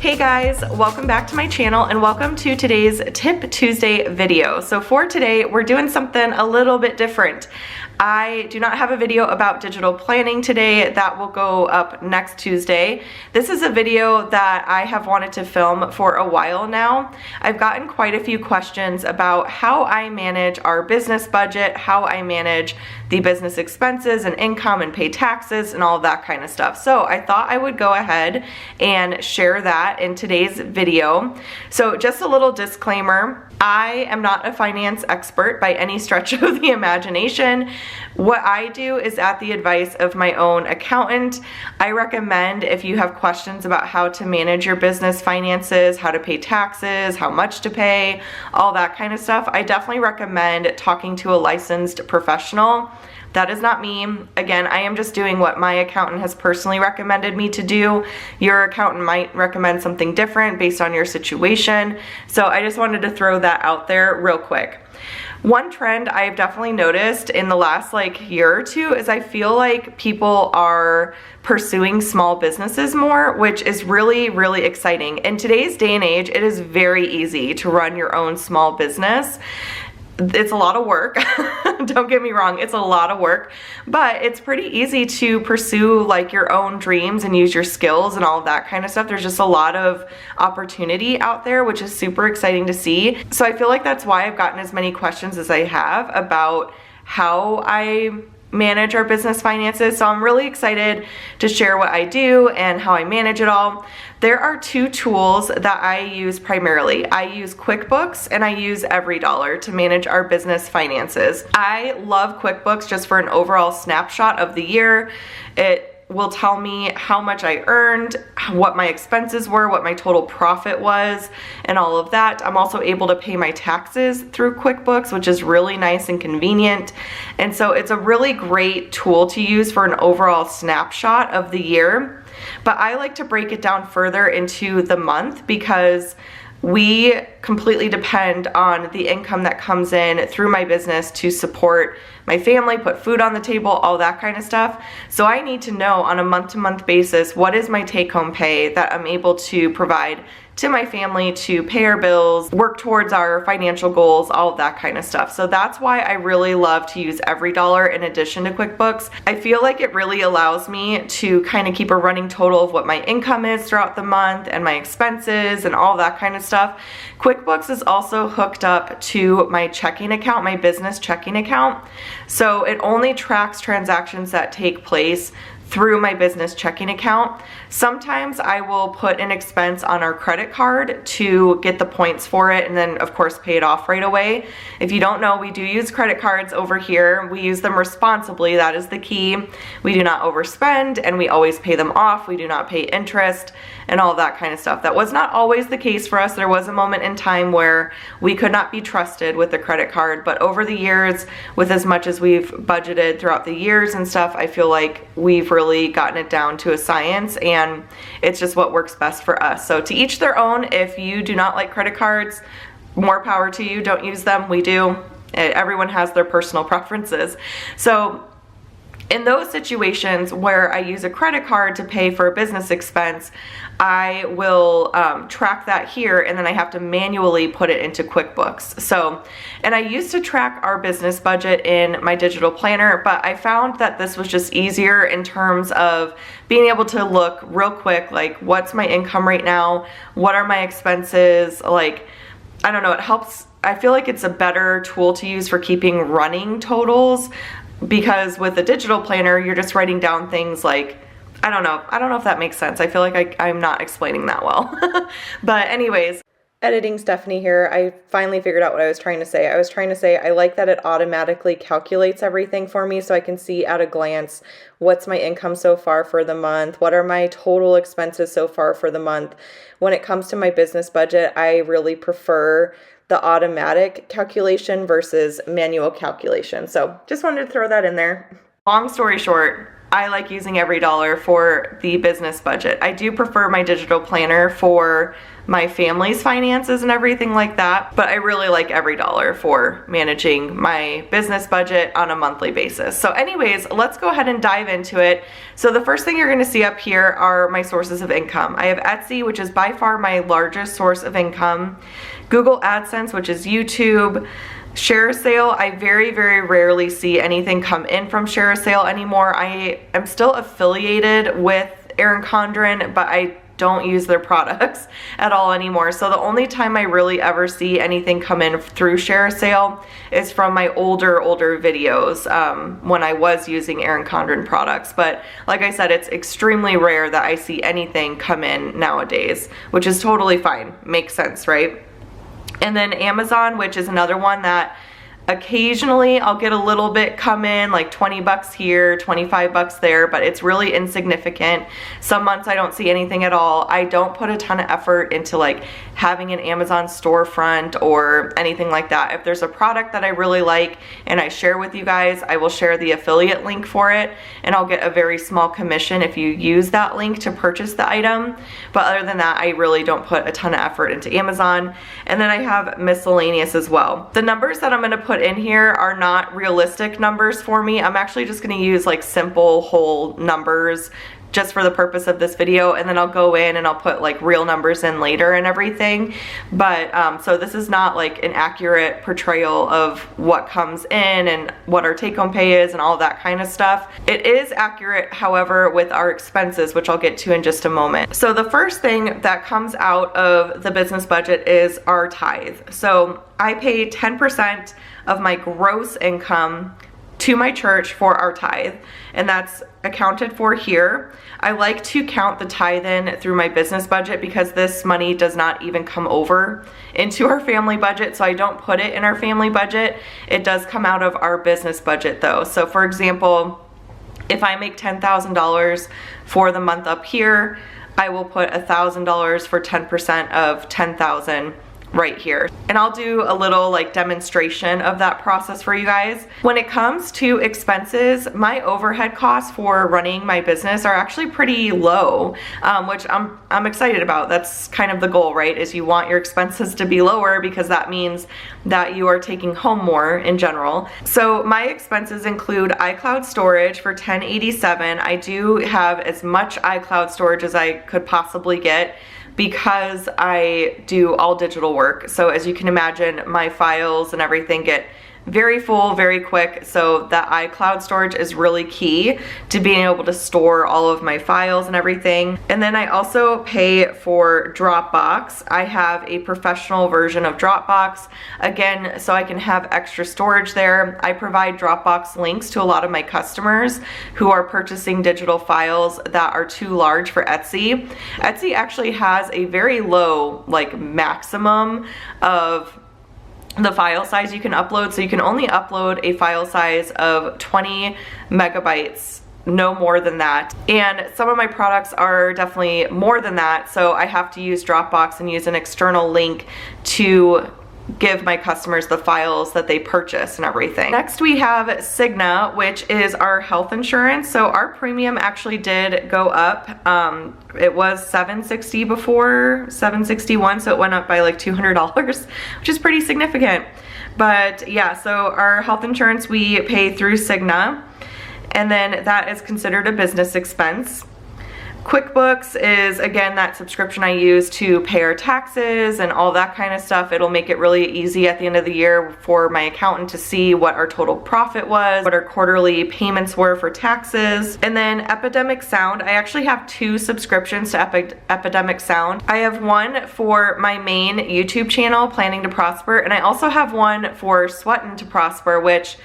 Hey guys, welcome back to my channel and welcome to today's Tip Tuesday video. So for today, we're doing something a little bit different. I do not have a video about digital planning today. That will go up next Tuesday. This is a video that I have wanted to film for a while now. I've gotten quite a few questions about how I manage our business budget, how I manage the business expenses and income and pay taxes and all of that kind of stuff. So I thought I would go ahead and share that in today's video. So just a little disclaimer, I am not a finance expert by any stretch of the imagination. What I do is at the advice of my own accountant. I recommend if you have questions about how to manage your business finances, how to pay taxes, how much to pay, all that kind of stuff, I definitely recommend talking to a licensed professional. That is not me. Again, I am just doing what my accountant has personally recommended me to do. Your accountant might recommend something different based on your situation. So I just wanted to throw that out there real quick. One trend I've definitely noticed in the last year or two is I feel like people are pursuing small businesses more, which is really, really exciting. In today's day and age, it is very easy to run your own small business. It's a lot of work. Don't get me wrong, it's a lot of work, but it's pretty easy to pursue your own dreams and use your skills and all of that kind of stuff. There's just a lot of opportunity out there, which is super exciting to see. So I feel like that's why I've gotten as many questions as I have about how I manage our business finances. So I'm really excited to share what I do and how I manage it all. There are two tools that I use primarily. I use QuickBooks and I use Everydollar to manage our business finances. I love QuickBooks just for an overall snapshot of the year. It will tell me how much I earned, what my expenses were, what my total profit was, and all of that. I'm also able to pay my taxes through QuickBooks, which is really nice and convenient. And so it's a really great tool to use for an overall snapshot of the year. But I like to break it down further into the month because we completely depend on the income that comes in through my business to support my family, put food on the table, all that kind of stuff. So I need to know on a month-to-month basis, what is my take-home pay that I'm able to provide to my family to pay our bills, work towards our financial goals, all of that kind of stuff. So that's why I really love to use Everydollar in addition to QuickBooks. I feel like it really allows me to kind of keep a running total of what my income is throughout the month and my expenses and all that kind of stuff. QuickBooks is also hooked up to my checking account, my business checking account. So it only tracks transactions that take place through my business checking account. Sometimes I will put an expense on our credit card to get the points for it and then of course pay it off right away. If you don't know, we do use credit cards over here. We use them responsibly, that is the key. We do not overspend and we always pay them off. We do not pay interest and all that kind of stuff. That was not always the case for us. There was a moment in time where we could not be trusted with the credit card, but over the years, with as much as we've budgeted throughout the years and stuff, I feel like we've really gotten it down to a science and it's just what works best for us. So to each their own. If you do not like credit cards, more power to you. Don't use them. We do. Everyone has their personal preferences. So in those situations where I use a credit card to pay for a business expense, I will track that here and then I have to manually put it into QuickBooks. So, and I used to track our business budget in my digital planner, but I found that this was just easier in terms of being able to look real quick, what's my income right now? What are my expenses? I don't know, it helps. I feel like it's a better tool to use for keeping running totals, because with a digital planner, you're just writing down things I don't know if that makes sense. I feel like I'm not explaining that well. But anyways, editing Stephanie here, I finally figured out what I was trying to say. I was trying to say I like that it automatically calculates everything for me so I can see at a glance what's my income so far for the month, what are my total expenses so far for the month. When it comes to my business budget, I really prefer the automatic calculation versus manual calculation. So just wanted to throw that in there. Long story short, I like using Everydollar for the business budget. I do prefer my digital planner for my family's finances and everything like that, but I really like Everydollar for managing my business budget on a monthly basis. So anyways, let's go ahead and dive into it. So the first thing you're gonna see up here are my sources of income. I have Etsy, which is by far my largest source of income, Google AdSense, which is YouTube, ShareASale. I very rarely see anything come in from ShareASale anymore. I am still affiliated with Erin Condren, but I don't use their products at all anymore. So the only time I really ever see anything come in through ShareASale is from my older videos when I was using Erin Condren products. But like I said, it's extremely rare that I see anything come in nowadays, which is totally fine. Makes sense, right? And then Amazon, which is another one that occasionally I'll get a little bit come in, like 20 bucks here, 25 bucks there, but it's really insignificant. Some months I don't see anything at all. I don't put a ton of effort into like having an Amazon storefront or anything like that. If there's a product that I really like and I share with you guys, I will share the affiliate link for it, and I'll get a very small commission if you use that link to purchase the item. But other than that, I really don't put a ton of effort into Amazon. And then I have miscellaneous as well. The numbers that I'm gonna put in here are not realistic numbers for me. I'm actually just going to use like simple whole numbers just for the purpose of this video, and then I'll go in and I'll put like real numbers in later and everything. But so this is not like an accurate portrayal of what comes in and what our take-home pay is and all that kind of stuff. It is accurate, however, with our expenses, which I'll get to in just a moment. So the first thing that comes out of the business budget is our tithe. So I pay 10% of my gross income to my church for our tithe, and that's accounted for here. I like to count the tithe in through my business budget because this money does not even come over into our family budget, so I don't put it in our family budget. It does come out of our business budget though. So for example, if I make $10,000 for the month up here, I will put $1,000 for 10% of 10,000 right here. And I'll do a little like demonstration of that process for you guys. When it comes to expenses, my overhead costs for running my business are actually pretty low, which I'm excited about. That's kind of the goal, right? Is you want your expenses to be lower because that means that you are taking home more in general. So my expenses include iCloud storage for $10.87. I do have as much iCloud storage as I could possibly get because I do all digital work. So as you can imagine, my files and everything get very full very quick, so that iCloud storage is really key to being able to store all of my files and everything. And then I also pay for Dropbox. I have a professional version of Dropbox, again, so I can have extra storage there. I provide Dropbox links to a lot of my customers who are purchasing digital files that are too large for Etsy. Etsy actually has a very low like maximum of the file size you can upload, so you can only upload a file size of 20 megabytes, no more than that. And some of my products are definitely more than that, so I have to use Dropbox and use an external link to give my customers the files that they purchase and everything. Next we have Cigna, which is our health insurance. So our premium actually did go up. It was $760 before, $761, so it went up by like $200, which is pretty significant. But yeah, so our health insurance we pay through Cigna, and then that is considered a business expense. QuickBooks is, again, that subscription I use to pay our taxes and all that kind of stuff. It'll make it really easy at the end of the year for my accountant to see what our total profit was, what our quarterly payments were for taxes. And then Epidemic Sound, I actually have two subscriptions to Epidemic Sound. I have one for my main YouTube channel, Planning to Prosper, and I also have one for Sweatin' to Prosper, which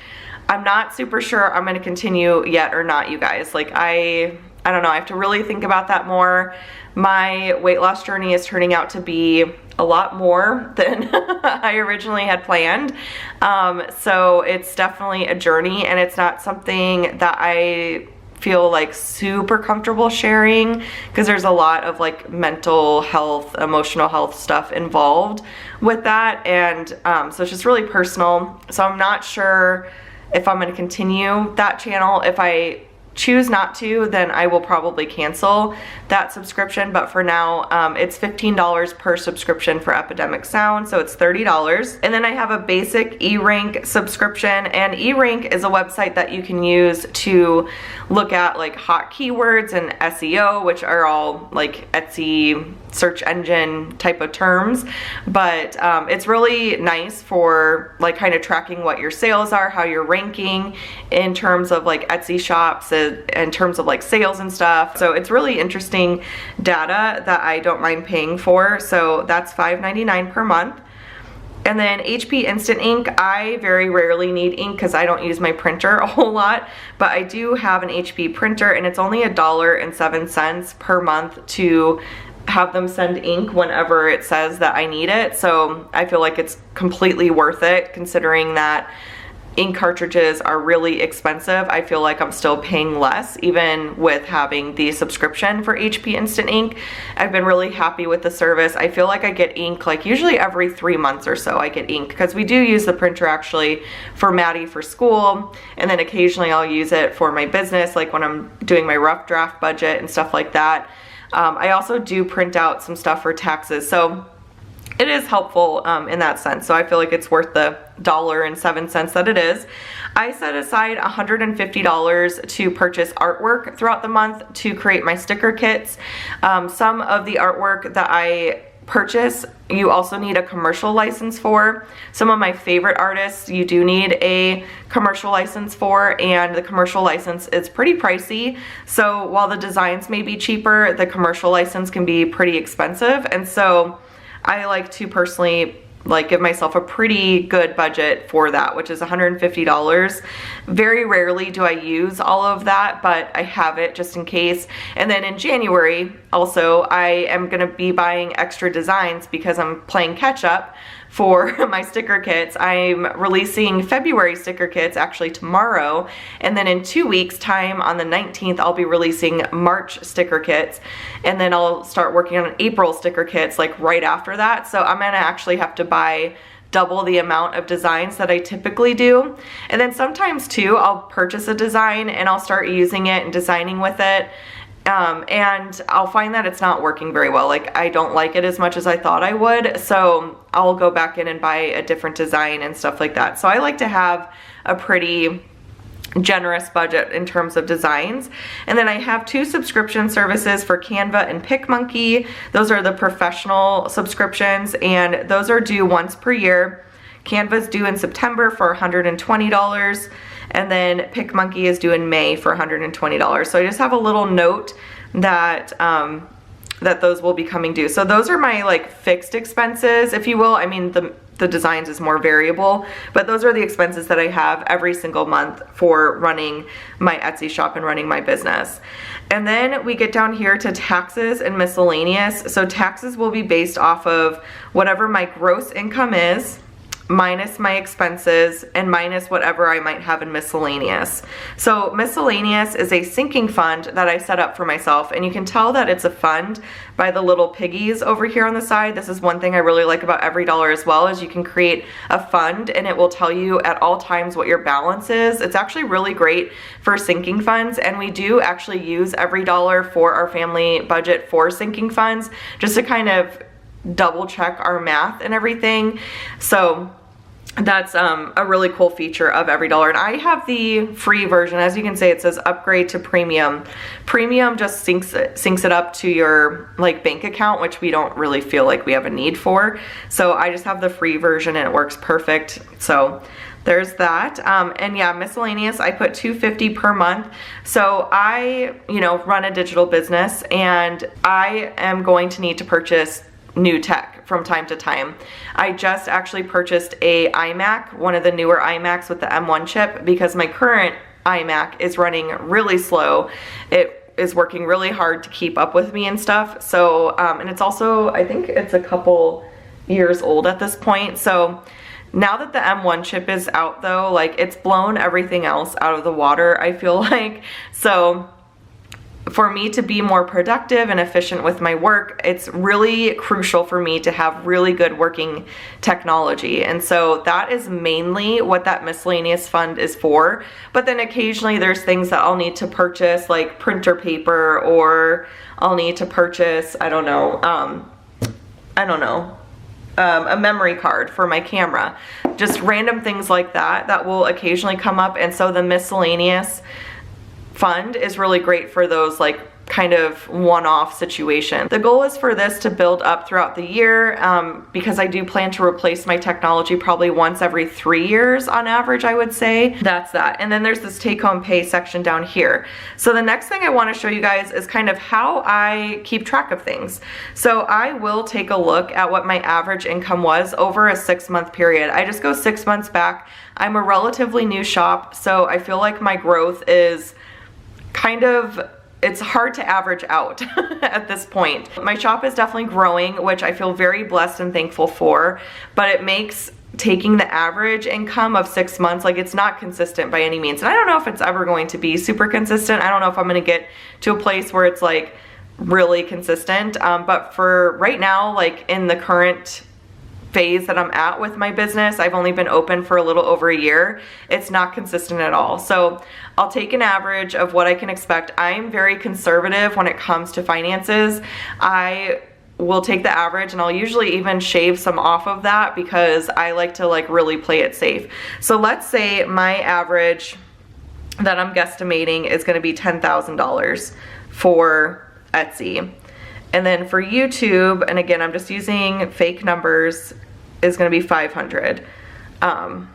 I'm not super sure I'm gonna continue yet or not, you guys. Like I don't know, I have to really think about that more. My weight loss journey is turning out to be a lot more than I originally had planned. So it's definitely a journey, and it's not something that I feel like super comfortable sharing because there's a lot of like mental health, emotional health stuff involved with that. And so it's just really personal. So I'm not sure if I'm going to continue that channel. If I choose not to, then I will probably cancel that subscription. But for now, it's $15 per subscription for Epidemic Sound, so it's $30. And then I have a basic eRank subscription, and eRank is a website that you can use to look at like hot keywords and SEO, which are all like Etsy search engine type of terms. But it's really nice for like kind of tracking what your sales are, how you're ranking in terms of like Etsy shops, in terms of like sales and stuff. So it's really interesting data that I don't mind paying for. So that's $5.99 per month. And then HP Instant Ink, I very rarely need ink because I don't use my printer a whole lot, but I do have an HP printer, and it's only $1.07 per month to have them send ink whenever it says that I need it. So I feel like it's completely worth it, considering that ink cartridges are really expensive. I feel like I'm still paying less even with having the subscription for HP Instant Ink. I've been really happy with the service. I feel like I get ink like usually every 3 months or so. I get ink because we do use the printer actually for Maddie for school, and then occasionally I'll use it for my business, like when I'm doing my rough draft budget and stuff like that. I also do print out some stuff for taxes, so it is helpful in that sense. So I feel like it's worth the $1.07 that it is. I set aside $150 to purchase artwork throughout the month to create my sticker kits. Some of the artwork that I purchase, you also need a commercial license for. Some of my favorite artists, you do need a commercial license for, and the commercial license is pretty pricey. So while the designs may be cheaper, the commercial license can be pretty expensive. And so I like to personally like give myself a pretty good budget for that, which is $150. Very rarely do I use all of that, but I have it just in case. And then in January also, I am gonna be buying extra designs because I'm playing catch up for my sticker kits. I'm releasing February sticker kits actually tomorrow, and then in 2 weeks time on the 19th I'll be releasing March sticker kits, and then I'll start working on April sticker kits like right after that. So I'm gonna actually have to buy double the amount of designs that I typically do. And then sometimes too I'll purchase a design and I'll start using it and designing with it, and I'll find that it's not working very well. Like I don't like it as much as I thought I would, so I'll go back in and buy a different design and stuff like that. So I like to have a pretty generous budget in terms of designs. And then I have 2 subscription services for Canva and PicMonkey. Those are the professional subscriptions, and those are due once per year. Canva's due in September for $120. And then PicMonkey is due in May for $120. So I just have a little note that that those will be coming due. So those are my like fixed expenses, if you will. I mean, the designs is more variable, but those are the expenses that I have every single month for running my Etsy shop and running my business. And then we get down here to taxes and miscellaneous. So taxes will be based off of whatever my gross income is, minus my expenses, and minus whatever I might have in miscellaneous. So miscellaneous is a sinking fund that I set up for myself, and you can tell that it's a fund by the little piggies over here on the side. This is one thing I really like about Everydollar as well, is you can create a fund and it will tell you at all times what your balance is. It's actually really great for sinking funds, and we do actually use Everydollar for our family budget for sinking funds, just to kind of double check our math and everything. So that's a really cool feature of Everydollar. And I have the free version. As you can see, it says upgrade to premium. Premium just syncs it up to your like bank account, which we don't really feel like we have a need for. So I just have the free version and it works perfect. So there's that. And yeah, miscellaneous, I put $250 per month. So I, run a digital business, and I am going to need to purchase new tech from time to time. I just actually purchased a iMac, one of the newer iMacs with the M1 chip, because my current iMac is running really slow. It is working really hard to keep up with me and stuff. So, and it's also, I think it's a couple years old at this point. So now that the M1 chip is out though, like it's blown everything else out of the water, I feel like. So for me to be more productive and efficient with my work, it's really crucial for me to have really good working technology. And so that is mainly what that miscellaneous fund is for. But then occasionally there's things that I'll need to purchase, like printer paper, or I'll need to purchase, I don't know, a memory card for my camera. Just random things like that that will occasionally come up. And so the miscellaneous fund is really great for those like kind of one-off situation. The goal is for this to build up throughout the year, because I do plan to replace my technology probably once every 3 years on average, I would say. That's that. And then there's this take-home pay section down here. So the next thing I want to show you guys is kind of how I keep track of things. So I will take a look at what my average income was over a 6-month period. I just go 6 months back. I'm a relatively new shop, so I feel like my growth is kind of, it's hard to average out at this point. My shop is definitely growing, which I feel very blessed and thankful for, but it makes taking the average income of 6 months, like it's not consistent by any means. And I don't know if it's ever going to be super consistent. I don't know if I'm gonna get to a place where it's like really consistent. But for right now, like in the current phase that I'm at with my business, I've only been open for a little over a year. It's not consistent at all. So I'll take an average of what I can expect. I'm very conservative when it comes to finances. I will take the average and I'll usually even shave some off of that because I like to like really play it safe. So let's say my average that I'm guesstimating is going to be $10,000 for Etsy. And then for YouTube, and again, I'm just using fake numbers, is going to be 500. And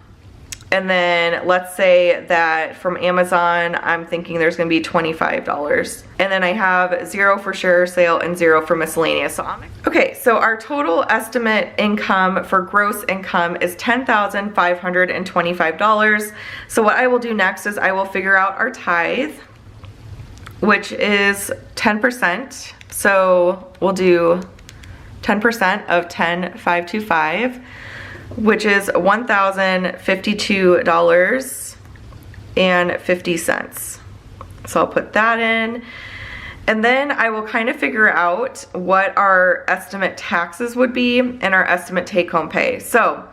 then let's say that from Amazon, I'm thinking there's going to be $25. And then I have 0 for share sale and 0 for miscellaneous. Okay, so our total estimate income for gross income is $10,525. So what I will do next is I will figure out our tithe, which is 10%. So we'll do 10% of 10,525, which is $1,052.50. So I'll put that in. And then I will kind of figure out what our estimate taxes would be and our estimate take-home pay. So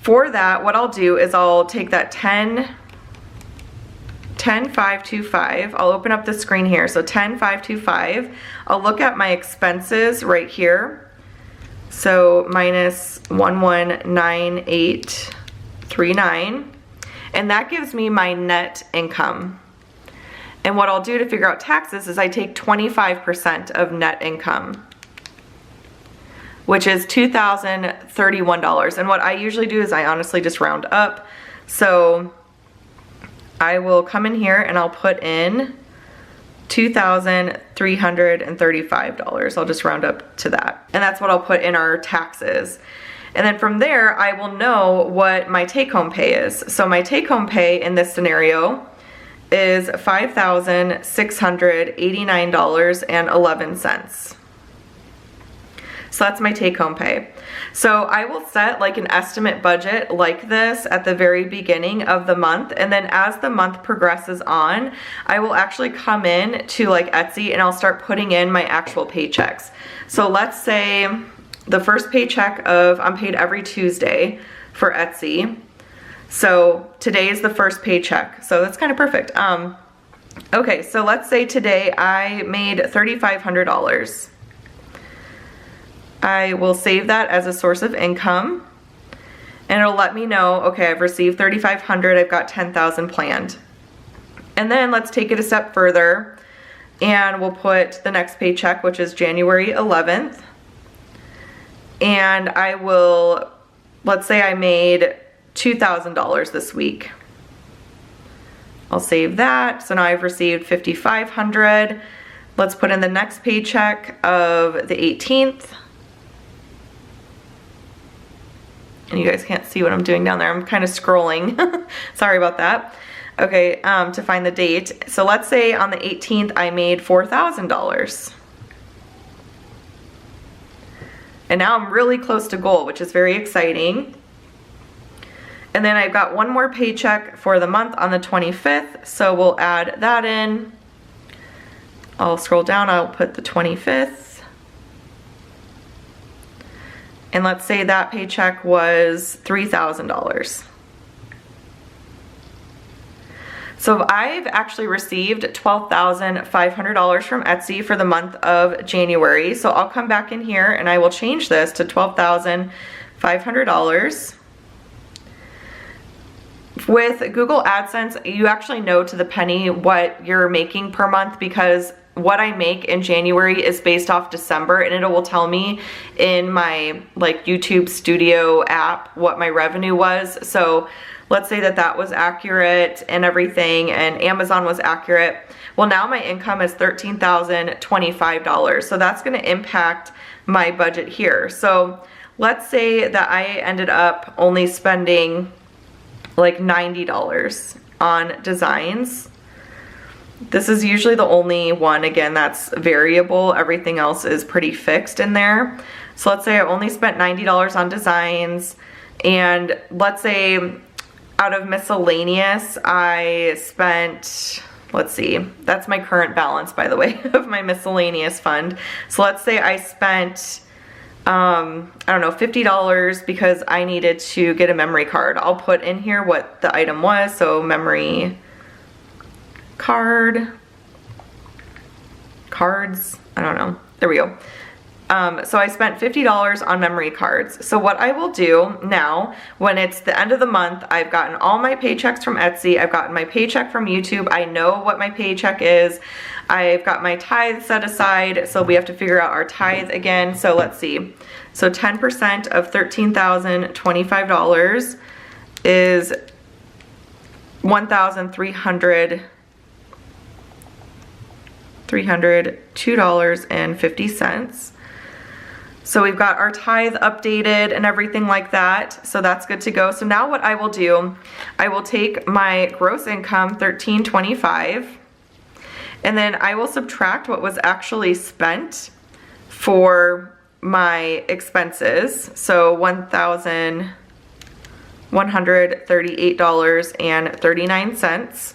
for that, what I'll do is I'll take that 10,525. I'll open up the screen here. So 10,525. I'll look at my expenses right here. So minus 119839. And that gives me my net income. And what I'll do to figure out taxes is I take 25% of net income, which is $2,031. And what I usually do is I honestly just round up. So I will come in here and I'll put in $2,335. I'll just round up to that. And that's what I'll put in our taxes. And then from there, I will know what my take-home pay is. So my take-home pay in this scenario is $5,689.11. So that's my take-home pay. So I will set like an estimate budget like this at the very beginning of the month, and then as the month progresses on, I will actually come in to like Etsy and I'll start putting in my actual paychecks. So let's say the first paycheck of, I'm paid every Tuesday for Etsy. So today is the first paycheck. So that's kind of perfect. Okay, so let's say today I made $3,500. I will save that as a source of income, and it'll let me know, okay, I've received $3,500, I've got $10,000 planned. And then let's take it a step further and we'll put the next paycheck, which is January 11th. And I will, let's say I made $2,000 this week. I'll save that. So now I've received $5,500. Let's put in the next paycheck of the 18th. And you guys can't see what I'm doing down there. I'm kind of scrolling. Sorry about that. Okay, to find the date. So let's say on the 18th I made $4,000. And now I'm really close to goal, which is very exciting. And then I've got one more paycheck for the month on the 25th. So we'll add that in. I'll scroll down, I'll put the 25th. And let's say that paycheck was $3,000. So I've actually received $12,500 from Etsy for the month of January. So I'll come back in here and I will change this to $12,500. With Google AdSense, you actually know to the penny what you're making per month, because what I make in January is based off December, and it will tell me in my like YouTube Studio app what my revenue was. So let's say that that was accurate and everything, and Amazon was accurate. Well, now my income is $13,025. So that's going to impact my budget here. So let's say that I ended up only spending like $90 on designs. This is usually the only one, again, that's variable. Everything else is pretty fixed in there. So let's say I only spent $90 on designs, and let's say out of miscellaneous, I spent, let's see, that's my current balance, by the way, of my miscellaneous fund. So let's say I spent, I don't know, $50 because I needed to get a memory card. I'll put in here what the item was. So memory card, cards, I don't know. There we go. So I spent $50 on memory cards. So what I will do now, when it's the end of the month, I've gotten all my paychecks from Etsy, I've gotten my paycheck from YouTube, I know what my paycheck is, I've got my tithe set aside, so we have to figure out our tithe again. So let's see. So 10% of $13,025 is $302.50. So we've got our tithe updated and everything like that. So that's good to go. So now what I will do, I will take my gross income, $1325, and then I will subtract what was actually spent for my expenses. So $1,138.39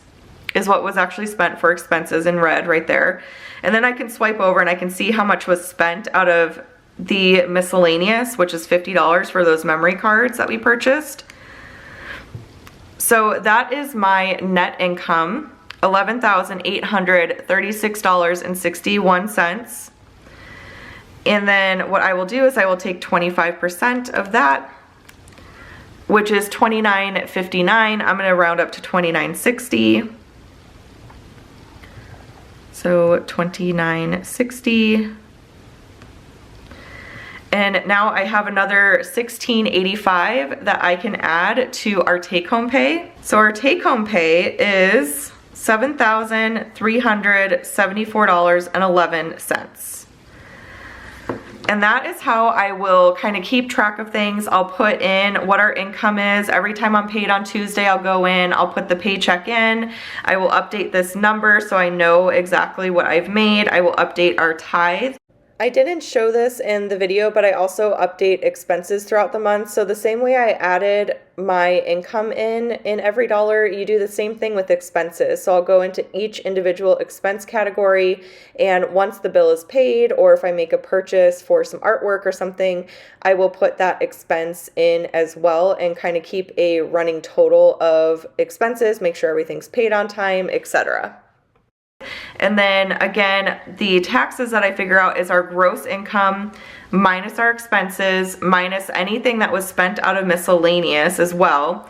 is what was actually spent for expenses in red right there. And then I can swipe over and I can see how much was spent out of the miscellaneous, which is $50 for those memory cards that we purchased. So that is my net income, $11,836.61. And then what I will do is I will take 25% of that, which is $29.59. I'm going to round up to $29.60. So $29.60. And now I have another $16.85 that I can add to our take-home pay. So our take-home pay is $7,374.11. And that is how I will kind of keep track of things. I'll put in what our income is. Every time I'm paid on Tuesday, I'll go in, I'll put the paycheck in. I will update this number so I know exactly what I've made. I will update our tithe. I didn't show this in the video, but I also update expenses throughout the month. So the same way I added my income in Everydollar, you do the same thing with expenses. So I'll go into each individual expense category, and once the bill is paid, or if I make a purchase for some artwork or something, I will put that expense in as well and kind of keep a running total of expenses, make sure everything's paid on time, etc. And then again, the taxes that I figure out is our gross income minus our expenses minus anything that was spent out of miscellaneous as well.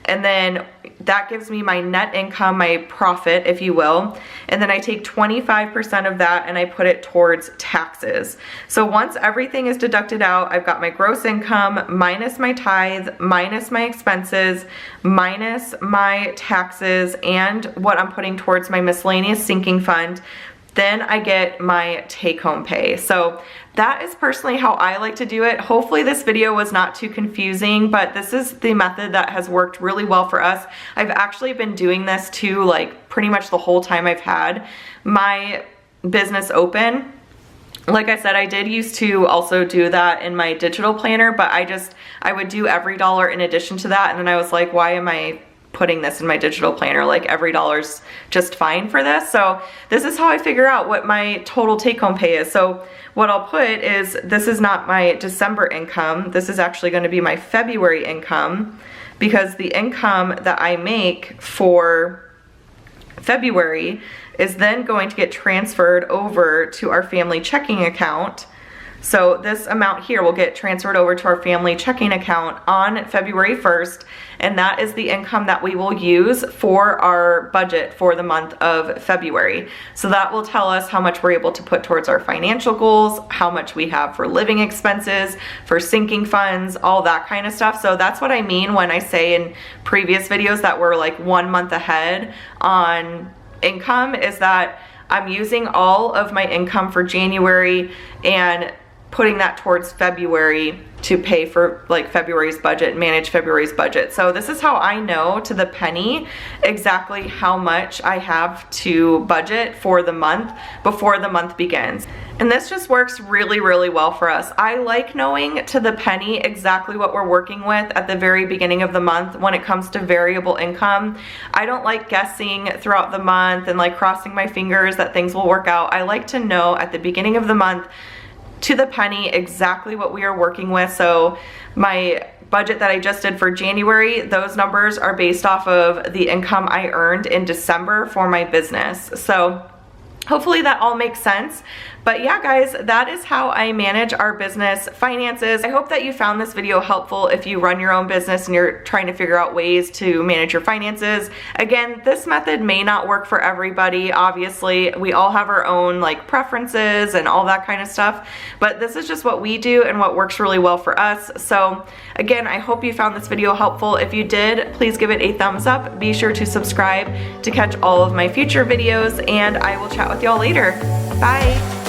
And then that gives me my net income, my profit, if you will. And then I take 25% of that and I put it towards taxes. So once everything is deducted out, I've got my gross income minus my tithe, minus my expenses, minus my taxes, and what I'm putting towards my miscellaneous sinking fund. Then I get my take-home pay. So that is personally how I like to do it. Hopefully this video was not too confusing, but this is the method that has worked really well for us. I've actually been doing this too, like pretty much the whole time I've had my business open. Like I said, I did used to also do that in my digital planner, but I would do Everydollar in addition to that. And then I was like, why am I putting this in my digital planner. Like Everydollar's just fine for this. So this is how I figure out what my total take-home pay is. So what I'll put is, this is not my December income. This is actually going to be my February income, because the income that I make for February is then going to get transferred over to our family checking account. So this amount here will get transferred over to our family checking account on February 1st, and that is the income that we will use for our budget for the month of February. So that will tell us how much we're able to put towards our financial goals, how much we have for living expenses, for sinking funds, all that kind of stuff. So that's what I mean when I say in previous videos that we're like 1 month ahead on income, is that I'm using all of my income for January and putting that towards February to pay for like February's budget, manage February's budget. So this is how I know to the penny exactly how much I have to budget for the month before the month begins. And this just works really, really well for us. I like knowing to the penny exactly what we're working with at the very beginning of the month when it comes to variable income. I don't like guessing throughout the month and like crossing my fingers that things will work out. I like to know at the beginning of the month to the penny exactly what we are working with. So my budget that I just did for January, those numbers are based off of the income I earned in December for my business. So hopefully that all makes sense. But yeah, guys, that is how I manage our business finances. I hope that you found this video helpful if you run your own business and you're trying to figure out ways to manage your finances. Again, this method may not work for everybody. Obviously, we all have our own like preferences and all that kind of stuff, but this is just what we do and what works really well for us. So again, I hope you found this video helpful. If you did, please give it a thumbs up. Be sure to subscribe to catch all of my future videos, and I will chat with y'all later. Bye.